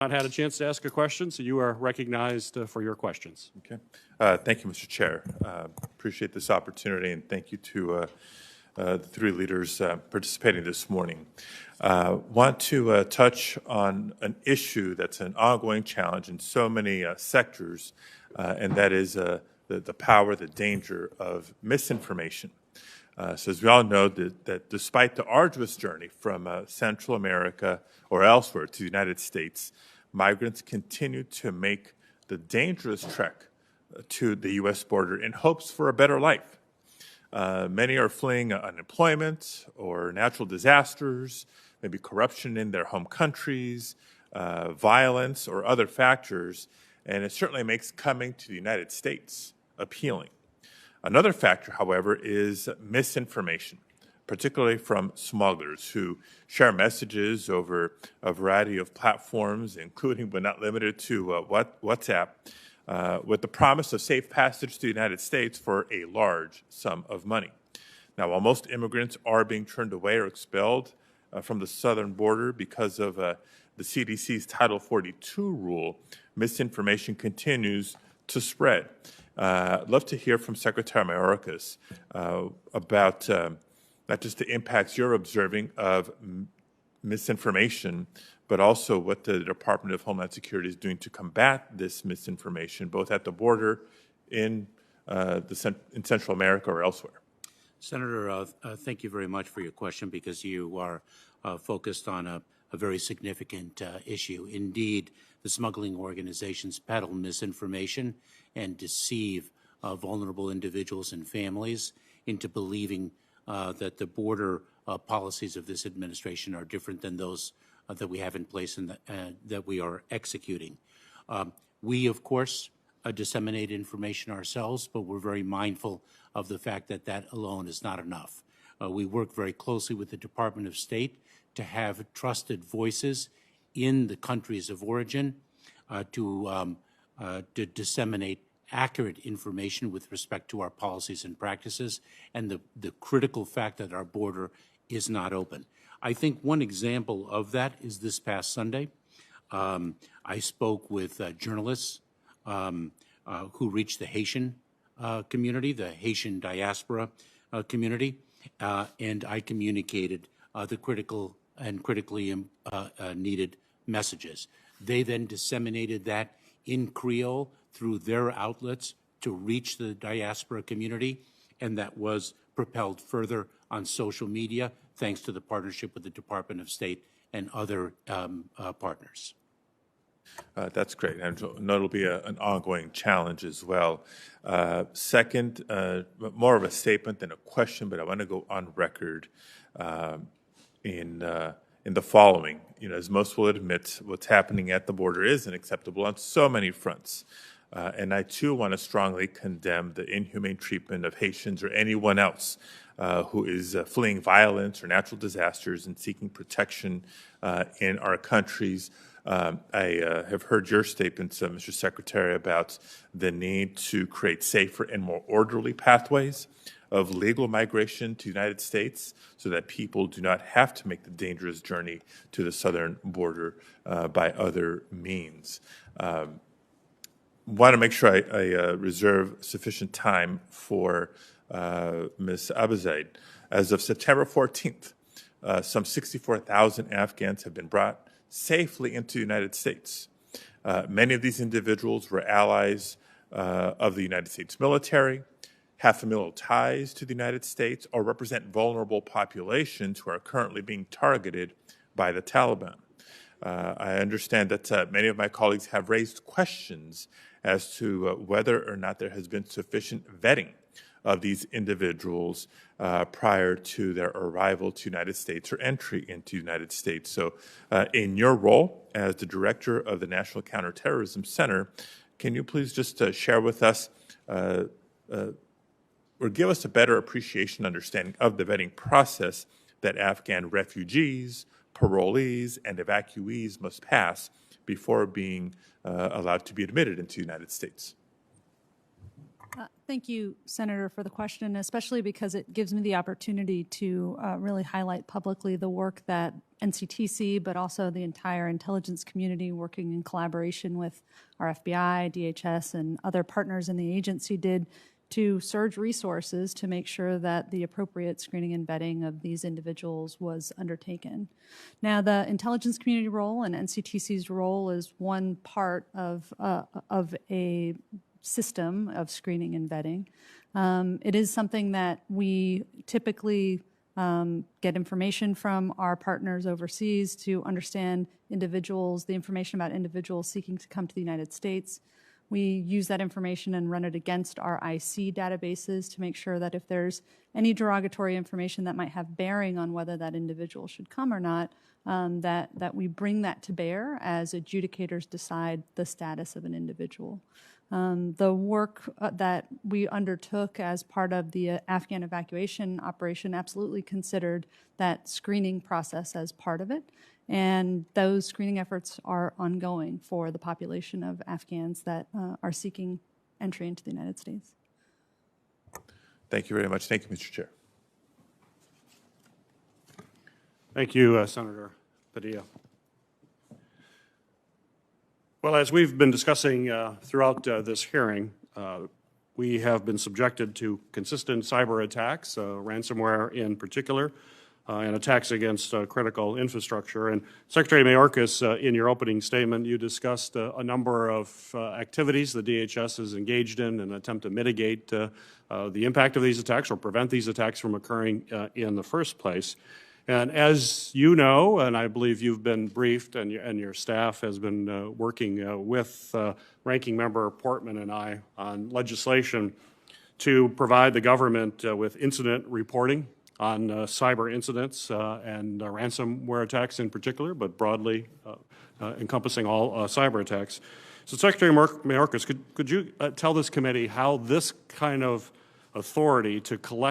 Not had a chance to ask a question, so you are recognized for your questions. Okay. Thank you, Mr. Chair. Appreciate this opportunity, and thank you to the three leaders participating this morning. Want to touch on an issue that's an ongoing challenge in so many sectors, and that is the power, the danger of misinformation. So as we all know, that despite the arduous journey from Central America or elsewhere to the United States, migrants continue to make the dangerous trek to the U.S. border in hopes for a better life. Many are fleeing unemployment or natural disasters, maybe corruption in their home countries, violence, or other factors, and it certainly makes coming to the United States appealing. Another factor, however, is misinformation, particularly from smugglers who share messages over a variety of platforms, including but not limited to WhatsApp, with the promise of safe passage to the United States for a large sum of money. Now, while most immigrants are being turned away or expelled from the southern border because of the CDC's Title 42 rule, misinformation continues to spread. I'd love to hear from Secretary Mayorkas about not just the impacts you're observing of misinformation, but also what the Department of Homeland Security is doing to combat this misinformation, both at the border in Central America or elsewhere. Senator, thank you very much for your question, because you are focused on a very significant issue. Indeed, the smuggling organizations peddle misinformation and deceive vulnerable individuals and families into believing that the border policies of this administration are different than those that we have in place and that we are executing. We, of course, disseminate information ourselves, but we're very mindful of the fact that that alone is not enough. We work very closely with the Department of State to have trusted voices in the countries of origin to disseminate accurate information with respect to our policies and practices, and the critical fact that our border is not open. I think one example of that is this past Sunday. I spoke with journalists who reached the Haitian community, the Haitian diaspora community, and I communicated the critical and critically needed messages. They then disseminated that in Creole through their outlets to reach the diaspora community, and that was propelled further on social media thanks to the partnership with the Department of State and other partners. That's great, and it'll be an ongoing challenge as well. Second, more of a statement than a question, but I want to go on record in the following. As most will admit, what's happening at the border is unacceptable on so many fronts. And I, too, want to strongly condemn the inhumane treatment of Haitians or anyone else who is fleeing violence or natural disasters and seeking protection in our countries. I have heard your statements, Mr. Secretary, about the need to create safer and more orderly pathways of legal migration to the United States so that people do not have to make the dangerous journey to the southern border by other means. Want to make sure I reserve sufficient time for Ms. Abizaid. As of September 14th, some 64,000 Afghans have been brought safely into the United States. Many of these individuals were allies of the United States military, have familial ties to the United States, or represent vulnerable populations who are currently being targeted by the Taliban. I understand that many of my colleagues have raised questions as to whether or not there has been sufficient vetting of these individuals prior to their arrival to the United States or entry into the United States. So in your role as the director of the National Counterterrorism Center, can you please just share with us or give us a better appreciation, understanding of the vetting process that Afghan refugees, parolees, and evacuees must pass before being allowed to be admitted into the United States? Thank you, Senator, for the question, especially because it gives me the opportunity to really highlight publicly the work that NCTC, but also the entire intelligence community working in collaboration with our FBI, DHS, and other partners in the agency did to surge resources to make sure that the appropriate screening and vetting of these individuals was undertaken. Now, the intelligence community role and NCTC's role is one part of a system of screening and vetting. It is something that we typically get information from our partners overseas to understand individuals, the information about individuals seeking to come to the United States. We use that information and run it against our IC databases to make sure that if there's any derogatory information that might have bearing on whether that individual should come or not, that we bring that to bear as adjudicators decide the status of an individual. The work that we undertook as part of the Afghan evacuation operation absolutely considered that screening process as part of it. And those screening efforts are ongoing for the population of Afghans that are seeking entry into the United States. Thank you very much. Thank you, Mr. Chair. Thank you, Senator Padilla. Well, as we've been discussing throughout this hearing, we have been subjected to consistent cyber attacks, ransomware in particular, and attacks against critical infrastructure. And Secretary Mayorkas, in your opening statement, you discussed a number of activities the DHS is engaged in an attempt to mitigate the impact of these attacks or prevent these attacks from occurring in the first place. And as you know, and I believe you've been briefed and your staff has been working with Ranking Member Portman and I on legislation to provide the government with incident reporting on cyber incidents and ransomware attacks in particular, but broadly encompassing all cyber attacks. So Secretary Mayorkas, could you tell this committee how this kind of authority to collect